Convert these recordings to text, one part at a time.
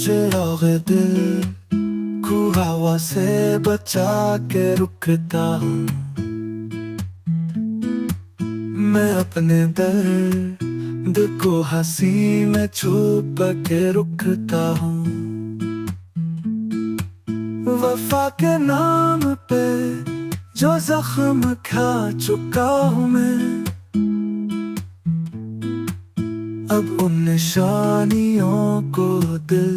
चिरागे दिल को हवा से बचा के रुकता हूँ। मैं अपने दर्द को हंसी में छुप के रुकता हूँ। वफा के नाम पे जो जख्म खा चुका हूँ मैं, अब उन निशानियों को दिल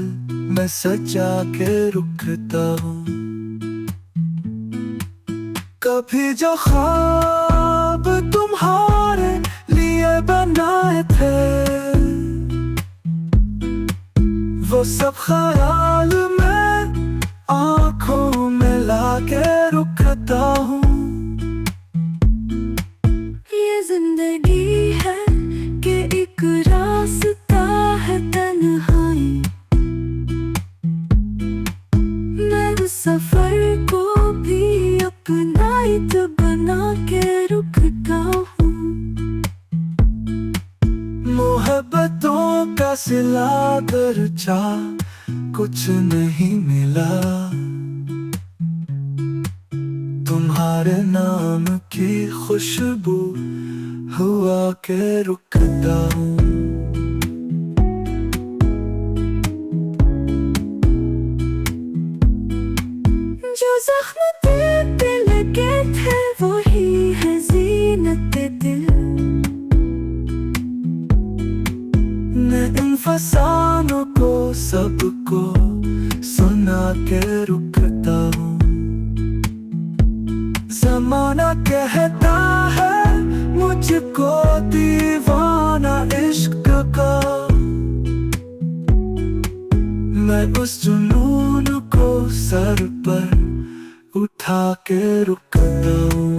में सजा के रुकता हूँ। कभी जो ख्वाब तुम्हारे लिए बनाए थे, वो सब ख्याल में आँखों में लाके रुकता हूँ। ये जिंदगी है कि एक रास्ता है तन्हाई, मैं उस सफर को भी अपना ईद बना के रुकता हूँ। मोहब्बतों का सिला दर्जा कुछ नहीं मिला, तुम्हारे नाम की खुशबू हुआ के रुकता हूँ। जो जख्म दिल पे लगे थे वही है जीनत दिल, मैं इन फसानों को सबको सुना के रुकता हूँ। ज़माना कहता है मुझको दीवाना इश्क का, मैं उस जुनून को सर पर उठा के रुकता हूँ।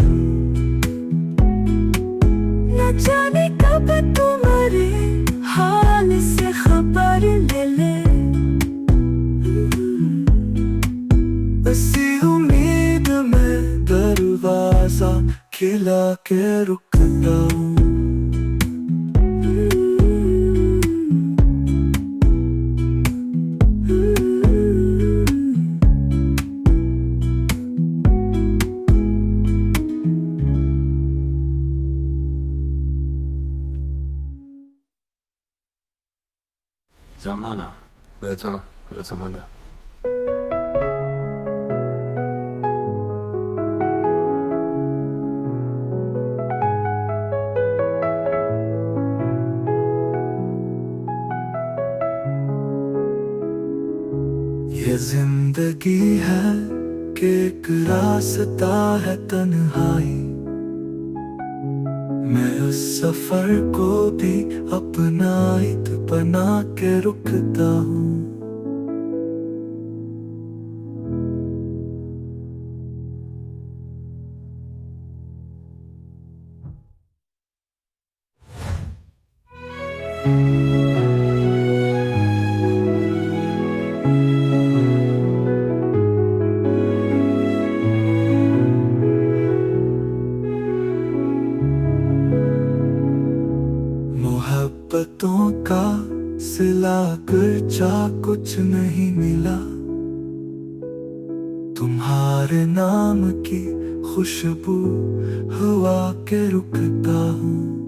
न जाने कब तुम्हारे हाल से खबर ले ले, इसी उम्मीद में दरवाजा खिला के रुकता हूँ। ज़माना बेहतर ज़माना। ये जिंदगी है कि एक रास्ता है तन्हाई, मैं उस सफर को भी अपना ईद बना के रुकता हूँ। मोहब्बतों का सिला कर्जा कुछ नहीं मिला, तुम्हारे नाम की खुशबू हुआ के रुकता हूँ।